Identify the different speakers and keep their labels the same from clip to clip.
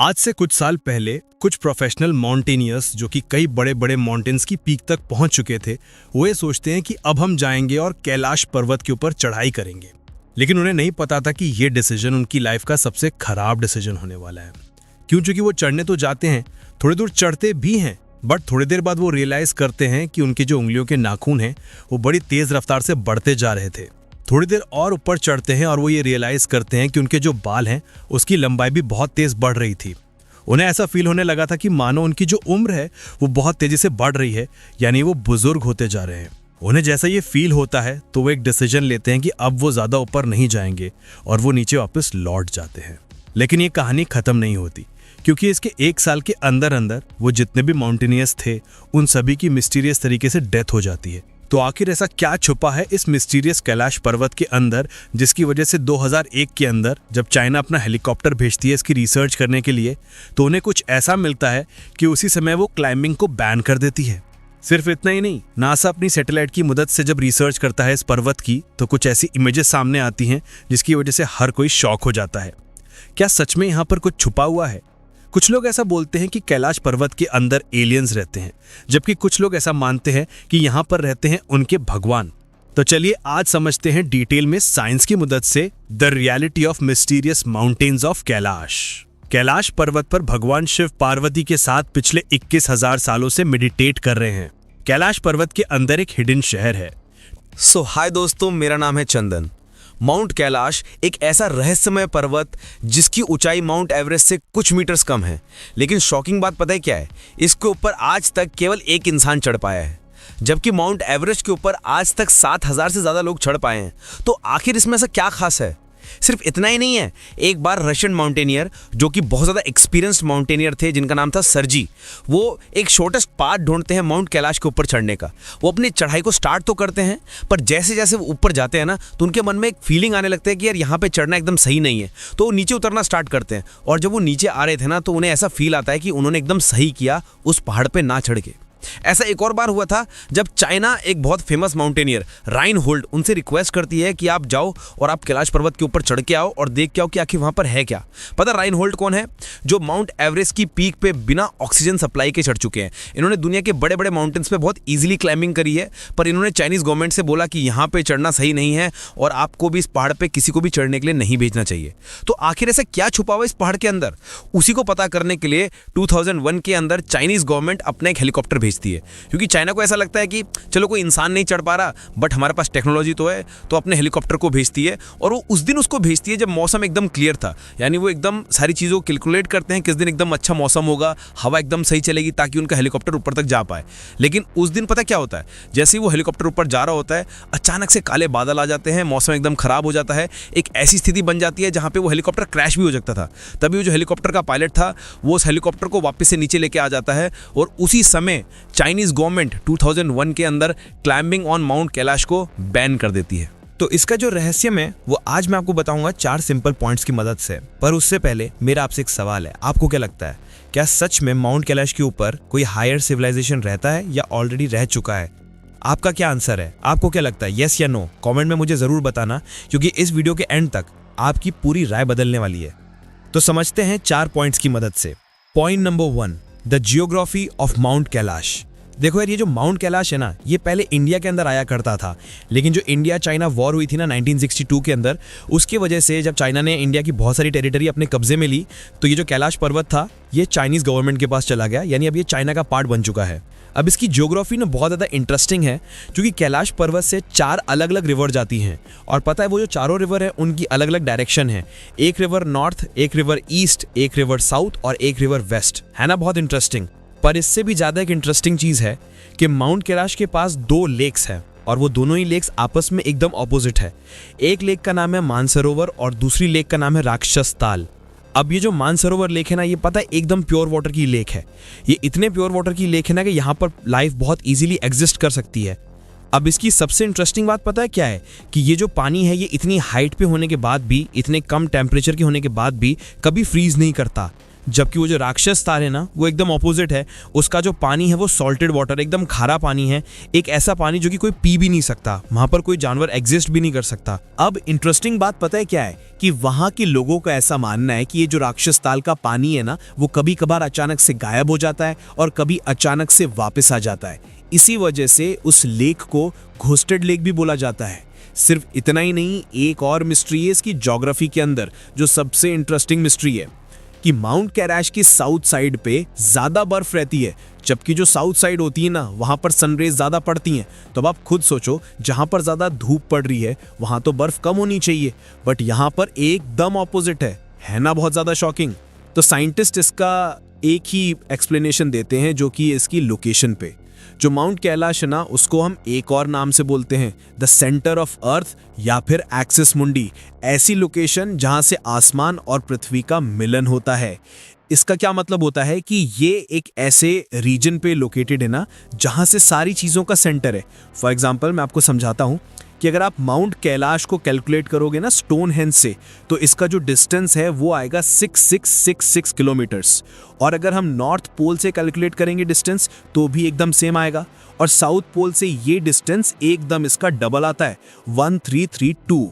Speaker 1: आज से कुछ साल पहले कुछ प्रोफेशनल माउंटेनियर्स जो कि कई बड़े बड़े माउंटेन्स की पीक तक पहुंच चुके थे, वो ये सोचते हैं कि अब हम जाएंगे और कैलाश पर्वत के ऊपर चढ़ाई करेंगे। लेकिन उन्हें नहीं पता था कि ये डिसीजन उनकी लाइफ का सबसे खराब डिसीजन होने वाला है। क्यों? क्योंकि वो चढ़ने तो जाते हैं, थोड़ी दूर चढ़ते भी हैं, बट थोड़ी देर बाद वो रियलाइज करते हैं कि उनके जो उंगलियों के नाखून हैं वो बड़ी तेज रफ्तार से बढ़ते जा रहे थे। थोड़ी देर और ऊपर चढ़ते हैं और वो ये रियलाइज करते हैं कि उनके जो बाल हैं उसकी लंबाई भी बहुत तेज बढ़ रही थी। उन्हें ऐसा फील होने लगा था कि मानो उनकी जो उम्र है वो बहुत तेजी से बढ़ रही है, यानी वो बुजुर्ग होते जा रहे हैं। उन्हें जैसा ये फील होता है तो वो एक डिसीजन लेते हैं कि अब वो ज्यादा ऊपर नहीं जाएंगे और वो नीचे वापस लौट जाते हैं। लेकिन ये कहानी खत्म नहीं होती, क्योंकि इसके 1 साल के अंदर अंदर वो जितने भी माउंटेनियर्स थे उन सभी की मिस्टीरियस तरीके से डेथ हो जाती है। तो आखिर ऐसा क्या छुपा है इस मिस्टीरियस कैलाश पर्वत के अंदर, जिसकी वजह से 2001 के अंदर जब चाइना अपना हेलीकॉप्टर भेजती है इसकी रिसर्च करने के लिए, तो उन्हें कुछ ऐसा मिलता है कि उसी समय वो क्लाइंबिंग को बैन कर देती है। सिर्फ इतना ही नहीं, नासा अपनी सैटेलाइट की मदद से जब रिसर्च करता है इस पर्वत की, तो कुछ ऐसी इमेजेस सामने आती हैं जिसकी वजह से हर कोई शॉक हो जाता है। क्या सच में यहाँ पर कुछ छुपा हुआ है? कुछ लोग ऐसा बोलते हैं कि कैलाश पर्वत के अंदर एलियंस रहते हैं, जबकि कुछ लोग ऐसा मानते हैं कि यहाँ पर रहते हैं उनके भगवान। तो चलिए आज समझते हैं डिटेल में साइंस की मदद से the reality of mysterious mountains of Kailash. Kailash पर्वत पर भगवान शिव पार्वती के साथ पिछले 21,000 सालों से मेडिटेट कर रहे हैं। कैलाश पर्वत के अंदर एक हिडन शहर है।
Speaker 2: हाय दोस्तों, मेरा नाम है चंदन। माउंट कैलाश एक ऐसा रहस्यमय पर्वत जिसकी ऊंचाई माउंट एवरेस्ट से कुछ मीटर्स कम है। लेकिन शॉकिंग बात पता है क्या है? इसके ऊपर आज तक केवल एक इंसान चढ़ पाया है, जबकि माउंट एवरेस्ट के ऊपर आज तक 7,000 से ज्यादा लोग चढ़ पाए हैं। तो आखिर इसमें ऐसा क्या खास है? सिर्फ इतना ही नहीं है। एक बार रशियन माउंटेनियर जो कि बहुत ज़्यादा एक्सपीरियंस्ड माउंटेनियर थे, जिनका नाम था सर्जी, वो एक शॉर्टेस्ट पाथ ढूंढते हैं माउंट कैलाश के ऊपर चढ़ने का। वो अपनी चढ़ाई को स्टार्ट तो करते हैं, पर जैसे जैसे वो ऊपर जाते हैं ना, तो उनके मन में एक फीलिंग आने लगता है कि यार यहाँ पे चढ़ना एकदम सही नहीं है। तो वो नीचे उतरना स्टार्ट करते हैं, और जब वो नीचे आ रहे थे ना, तो उन्हें ऐसा फील आता है कि उन्होंने एकदम सही किया उस पहाड़ पर ना चढ़ के। ऐसा एक और बार हुआ था जब चाइना एक बहुत फेमस माउंटेनियर राइनहोल्ड उनसे रिक्वेस्ट करती है कि आप जाओ और आप कैलाश पर्वत के ऊपर चढ़ के आओ और देख के आओ कि आखिर वहां पर है क्या। पता राइनहोल्ड कौन है? जो माउंट एवरेस्ट की पीक पे बिना ऑक्सीजन सप्लाई के चढ़ चुके हैं। इन्होंने दुनिया के बड़े बड़े माउंटेन्स पे बहुत ईजिली क्लाइंबिंग करी है, पर इन्होंने चाइनीज गवर्नमेंट से बोला कि यहाँ पे चढ़ना सही नहीं है और आपको भी इस पहाड़ पर किसी को भी चढ़ने के लिए नहीं भेजना चाहिए। तो आखिर ऐसा क्या छुपा हुआ इस पहाड़ के अंदर? उसी को पता करने के लिए 2001 के अंदर चाइनीज गवर्नमेंट अपना एक हेलीकॉप्टर भेजती है, क्योंकि चाइना को ऐसा लगता है कि चलो कोई इंसान नहीं चढ़ पा रहा, बट हमारे पास टेक्नोलॉजी तो है, तो अपने हेलीकॉप्टर को भेजती है। और वो उस दिन उसको भेजती है जब मौसम एकदम क्लियर था, यानी वो एकदम सारी चीज़ों को कैलकुलेट करते हैं किस दिन एकदम अच्छा मौसम होगा, हवा एकदम सही चलेगी ताकि उनका हेलीकॉप्टर ऊपर तक जा पाए। लेकिन उस दिन पता क्या होता है? जैसे ही वो हेलीकॉप्टर ऊपर जा रहा होता है, अचानक से काले बादल आ जाते हैं, मौसम एकदम खराब हो जाता है। एक ऐसी स्थिति बन जाती है जहाँ पे वो हेलीकॉप्टर क्रैश भी हो सकता था। तभी वो जो हेलीकॉप्टर का पायलट था वो उस हेलीकॉप्टर को वापस से नीचे लेके आ जाता है, और उसी समय चाइनीज गवर्नमेंट 2001 के अंदर क्लाइंबिंग ऑन माउंट कैलाश को बैन कर देती है।
Speaker 3: तो इसका जो रहस्य है वो आज मैं आपको बताऊंगा 4 सिंपल पॉइंट्स की मदद से। पर उससे पहले मेरा आपसे एक सवाल है, आपको क्या लगता है, क्या सच में माउंट कैलाश के ऊपर कोई हायर सिविलाइजेशन रहता है या ऑलरेडी रह चुका है? आपका क्या आंसर है? आपको क्या लगता है, यस या नो? कमेंट में मुझे जरूर बताना, क्योंकि इस वीडियो के एंड तक आपकी पूरी राय बदलने वाली है। तो समझते हैं 4 पॉइंट्स की मदद से। Point number 1, the geography of mount Kailash. देखो यार, ये जो माउंट कैलाश है ना, ये पहले इंडिया के अंदर आया करता था, लेकिन जो इंडिया चाइना वॉर हुई थी ना 1962 के अंदर, उसके वजह से जब चाइना ने इंडिया की बहुत सारी टेरिटरी अपने कब्जे में ली, तो ये जो कैलाश पर्वत था ये चाइनीज गवर्नमेंट के पास चला गया, यानी अब ये चाइना का पार्ट बन चुका है। अब इसकी ज्योग्राफी ना बहुत ज़्यादा इंटरेस्टिंग है, क्योंकि कैलाश पर्वत से 4 अलग अलग रिवर जाती हैं, और पता है वो जो चारों रिवर है उनकी अलग अलग डायरेक्शन है। एक रिवर नॉर्थ, एक रिवर ईस्ट, एक रिवर साउथ और एक रिवर वेस्ट। है ना बहुत इंटरेस्टिंग? पर इससे भी ज़्यादा एक इंटरेस्टिंग चीज़ है कि माउंट कैलाश के पास 2 लेक्स हैं, और वो दोनों ही लेक्स आपस में एकदम ऑपोजिट है। एक लेक का नाम है मानसरोवर और दूसरी लेक का नाम है राक्षस ताल। अब ये जो मानसरोवर लेक है ना, ये पता है एकदम प्योर वाटर की लेक है। ये इतने प्योर वाटर की लेक है ना कि यहाँ पर लाइफ बहुत ईजिली एग्जिस्ट कर सकती है। अब इसकी सबसे इंटरेस्टिंग बात पता है क्या है? कि ये जो पानी है ये इतनी हाइट पे होने के बाद भी, इतने कम टेम्परेचर के होने के बाद भी कभी फ्रीज नहीं करता। जबकि वो जो राक्षस ताल है ना वो एकदम ऑपोजिट है। उसका जो पानी है वो सॉल्टेड वाटर, एकदम खारा पानी है, एक ऐसा पानी जो कि कोई पी भी नहीं सकता, वहां पर कोई जानवर एग्जिस्ट भी नहीं कर सकता।
Speaker 2: अब इंटरेस्टिंग बात पता है क्या है कि वहां के लोगों का ऐसा मानना है कि ये जो राक्षस ताल का पानी है ना वो कभी कभार अचानक से गायब हो जाता है और कभी अचानक से वापस आ जाता है। इसी वजह से उस लेक को घोस्टेड लेक भी बोला जाता है। सिर्फ इतना ही नहीं, एक और मिस्ट्री है इसकी ज्योग्राफी के अंदर जो सबसे इंटरेस्टिंग मिस्ट्री है कि माउंट कैलाश की साउथ साइड पे ज्यादा बर्फ रहती है, जबकि जो साउथ साइड होती है ना वहां पर सनरेज ज्यादा पड़ती हैं। तो अब आप खुद सोचो, जहां पर ज्यादा धूप पड़ रही है वहां तो बर्फ कम होनी चाहिए, बट यहां पर एकदम ऑपोजिट है ना? बहुत ज्यादा शॉकिंग। तो साइंटिस्ट इसका एक ही एक्सप्लेनेशन देते हैं जो कि इसकी लोकेशन पे। जो माउंट कैलाश है ना उसको हम एक और नाम से बोलते हैं द सेंटर ऑफ अर्थ या फिर एक्सिस मुंडी, ऐसी लोकेशन जहां से आसमान और पृथ्वी का मिलन होता है। इसका क्या मतलब होता है कि ये एक ऐसे रीजन पे लोकेटेड है ना जहां से सारी चीजों का सेंटर है। फॉर एग्जांपल मैं आपको समझाता हूं कि अगर आप माउंट कैलाश को कैलकुलेट करोगे ना स्टोनहेंज से, तो इसका जो डिस्टेंस है वो आएगा 6666 किलोमीटर्स। और अगर हम नॉर्थ पोल से कैलकुलेट करेंगे डिस्टेंस तो भी एकदम सेम आएगा, और साउथ पोल से ये डिस्टेंस एकदम इसका डबल आता है 1332।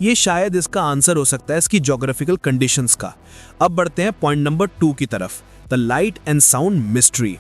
Speaker 2: ये शायद इसका आंसर हो सकता है इसकी ज्योग्राफिकल कंडीशंस का। अब बढ़ते हैं पॉइंट नंबर 2 की तरफ, the light and sound mystery.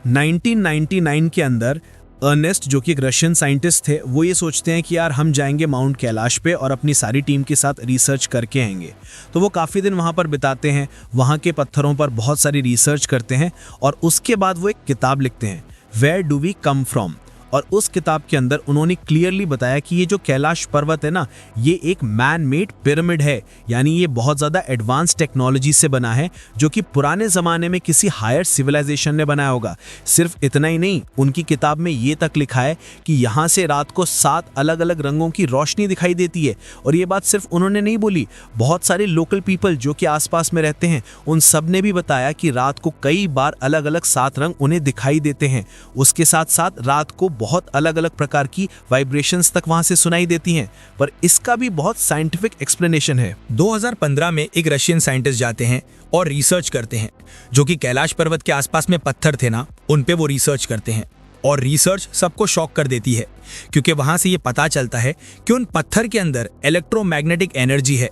Speaker 2: 1999 के अंदर अर्नेस्ट, जो कि एक रशियन साइंटिस्ट थे, वो ये सोचते हैं कि यार हम जाएंगे माउंट कैलाश पे और अपनी सारी टीम के साथ रिसर्च करके आएंगे। तो वो काफ़ी दिन वहाँ पर बिताते हैं, वहाँ के पत्थरों पर बहुत सारी रिसर्च करते हैं और उसके बाद वो एक किताब लिखते हैं, where do we come from. और उस किताब के अंदर उन्होंने क्लियरली बताया कि ये जो कैलाश पर्वत है ना ये एक मैन मेड पिरामिड है, यानी ये बहुत ज़्यादा एडवांस टेक्नोलॉजी से बना है जो कि पुराने ज़माने में किसी हायर सिविलाइजेशन ने बनाया होगा। सिर्फ इतना ही नहीं, उनकी किताब में ये तक लिखा है कि यहाँ से रात को 7 अलग अलग रंगों की रोशनी दिखाई देती है। और ये बात सिर्फ उन्होंने नहीं बोली, बहुत सारे लोकल पीपल जो कि आसपास में रहते हैं उन सब ने भी बताया कि रात को कई बार अलग अलग 7 रंग उन्हें दिखाई देते हैं। उसके साथ साथ रात को बहुत अलग अलग प्रकार की वाइब्रेशंस तक वहां से सुनाई देती हैं। पर इसका भी बहुत साइंटिफिक एक्सप्लेनेशन है।
Speaker 4: 2015 में एक रशियन साइंटिस्ट जाते हैं और रिसर्च करते हैं, जो कि कैलाश पर्वत के आसपास में पत्थर थे ना उन पे वो रिसर्च करते हैं। और रिसर्च सबको शॉक कर देती है, क्योंकि वहां से ये पता चलता है कि उन पत्थर के अंदर इलेक्ट्रोमैग्नेटिक एनर्जी है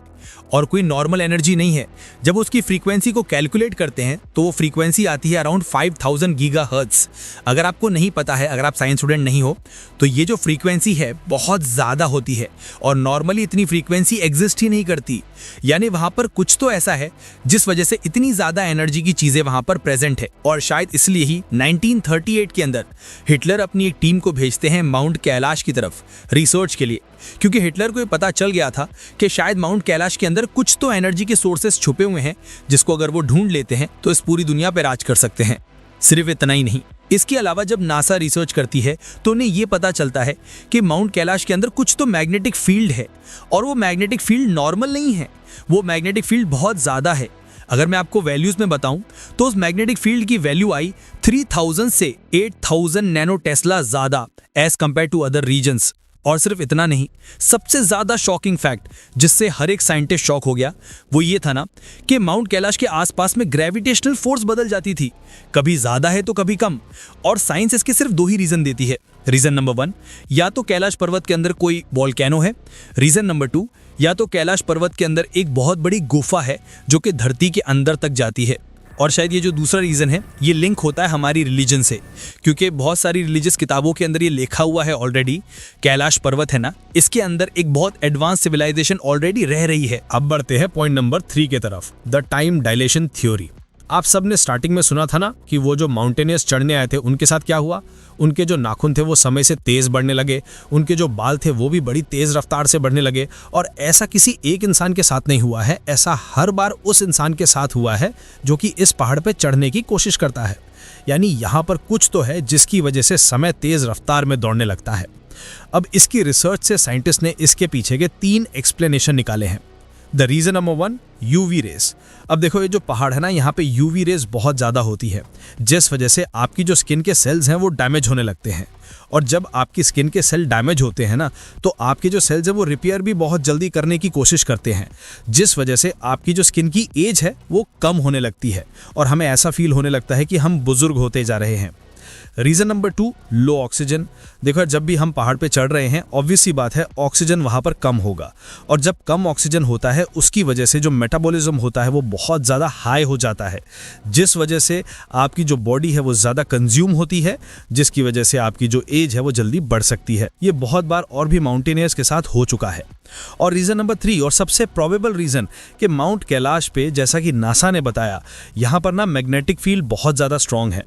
Speaker 4: और कोई नॉर्मल एनर्जी नहीं है। जब उसकी फ्रीक्वेंसी को कैलकुलेट करते हैं तो वो फ्रीक्वेंसी आती है अराउंड 5000 गीगाहर्ट्ज। अगर आपको नहीं पता है, अगर आप साइंस स्टूडेंट नहीं हो, तो ये जो फ्रीक्वेंसी है बहुत ज़्यादा होती है और नॉर्मली इतनी फ्रीक्वेंसी एग्जिस्ट ही नहीं करती। यानी वहाँ पर कुछ तो ऐसा है जिस वजह से इतनी ज़्यादा एनर्जी की चीज़ें वहाँ पर प्रेजेंट है। और शायद इसलिए ही 1938 के अंदर हिटलर अपनी एक टीम को भेजते हैं माउंट कैलाश की तरफ रिसर्च के लिए, क्योंकि हिटलर को ये पता चल गया था कि शायद माउंट कैलाश के अंदर कुछ तो एनर्जी के सोर्सेस छुपे हुए हैं जिसको अगर वो ढूंढ लेते हैं तो इस पूरी दुनिया पर राज कर सकते हैं। सिर्फ इतना ही नहीं, इसके अलावा जब नासा रिसर्च करती है तो उन्हें ये पता चलता है कि माउंट कैलाश के अंदर कुछ तो मैग्नेटिक फील्ड है, और वो मैग्नेटिक फील्ड नॉर्मल नहीं है, वो मैग्नेटिक फील्ड बहुत ज़्यादा है। अगर मैं आपको वैल्यूज़ में बताऊं तो उस मैग्नेटिक फील्ड की वैल्यू आई 3000 से 8000 नैनो टेस्ला ज़्यादा as compare to other regions. और सिर्फ इतना नहीं, सबसे ज़्यादा शॉकिंग फैक्ट जिससे हर एक साइंटिस्ट शॉक हो गया वो ये था ना कि माउंट कैलाश के आसपास में ग्रेविटेशनल फोर्स बदल जाती थी, कभी ज़्यादा है तो कभी कम। और साइंस इसके सिर्फ 2 ही रीज़न देती है। रीज़न नंबर 1, या तो कैलाश पर्वत के अंदर कोई वोल्केनो है। रीज़न नंबर 2, या तो कैलाश पर्वत के अंदर एक बहुत बड़ी गुफा है जो कि धरती के अंदर तक जाती है। और शायद ये जो दूसरा रीज़न है ये लिंक होता है हमारी रिलीजन से, क्योंकि बहुत सारी रिलीजियस किताबों के अंदर ये लिखा हुआ है ऑलरेडी, कैलाश पर्वत है ना इसके अंदर एक बहुत एडवांस सिविलाइजेशन ऑलरेडी रह रही है।
Speaker 1: अब बढ़ते हैं पॉइंट नंबर 3 की तरफ, द टाइम डायलेशन थ्योरी। आप सब ने स्टार्टिंग में सुना था ना कि वो जो माउंटेनियर्स चढ़ने आए थे उनके साथ क्या हुआ, उनके जो नाखून थे वो समय से तेज बढ़ने लगे, उनके जो बाल थे वो भी बड़ी तेज रफ्तार से बढ़ने लगे। और ऐसा किसी एक इंसान के साथ नहीं हुआ है, ऐसा हर बार उस इंसान के साथ हुआ है जो कि इस पहाड़ पे चढ़ने की कोशिश करता है। यानी यहाँ पर कुछ तो है जिसकी वजह से समय तेज रफ्तार में दौड़ने लगता है। अब इसकी रिसर्च से साइंटिस्ट ने इसके पीछे के 3 एक्सप्लेनेशन निकाले हैं।
Speaker 4: The reason number 1, UV rays. अब देखो ये जो पहाड़ है ना, यहाँ पे यूवी रेस बहुत ज़्यादा होती है, जिस वजह से आपकी जो स्किन के सेल्स हैं वो डैमेज होने लगते हैं। और जब आपकी स्किन के सेल डैमेज होते हैं ना, तो आपके जो सेल्स हैं वो रिपेयर भी बहुत जल्दी करने की कोशिश करते हैं, जिस वजह से आपकी जो स्किन की एज है वो कम होने लगती है और हमें ऐसा फील होने लगता है कि हम बुजुर्ग होते जा रहे हैं। रीज़न नंबर 2, लो ऑक्सीजन। देखो जब भी हम पहाड़ पे चढ़ रहे हैं, ऑब्वियस सी बात है ऑक्सीजन वहाँ पर कम होगा, और जब कम ऑक्सीजन होता है उसकी वजह से जो मेटाबॉलिज्म होता है वो बहुत ज़्यादा हाई हो जाता है, जिस वजह से आपकी जो बॉडी है वो ज़्यादा कंज्यूम होती है, जिसकी वजह से आपकी जो एज है वो जल्दी बढ़ सकती है। ये बहुत बार और भी माउंटेनियर्स के साथ हो चुका है। और रीज़न नंबर 3 और सबसे प्रोबेबल रीज़न कि माउंट कैलाश पे, जैसा कि नासा ने बताया, यहाँ पर ना मैग्नेटिक फील्ड बहुत ज़्यादा स्ट्रॉन्ग है।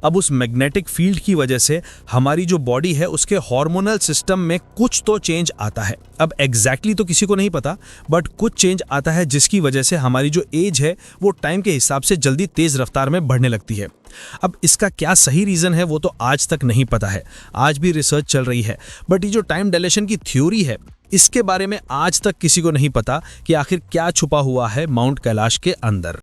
Speaker 4: अब उस मैग्नेटिक फील्ड की वजह से हमारी जो बॉडी है उसके हार्मोनल सिस्टम में कुछ तो चेंज आता है। अब एग्जैक्टली तो किसी को नहीं पता, बट कुछ चेंज आता है जिसकी वजह से हमारी जो एज है वो टाइम के हिसाब से जल्दी तेज रफ्तार में बढ़ने लगती है। अब इसका क्या सही रीज़न है वो तो आज तक नहीं पता है, आज भी रिसर्च चल रही है, बट ये जो टाइम डायलेशन की थ्योरी है इसके बारे में आज तक किसी को नहीं पता कि आखिर क्या छुपा हुआ है माउंट कैलाश के अंदर।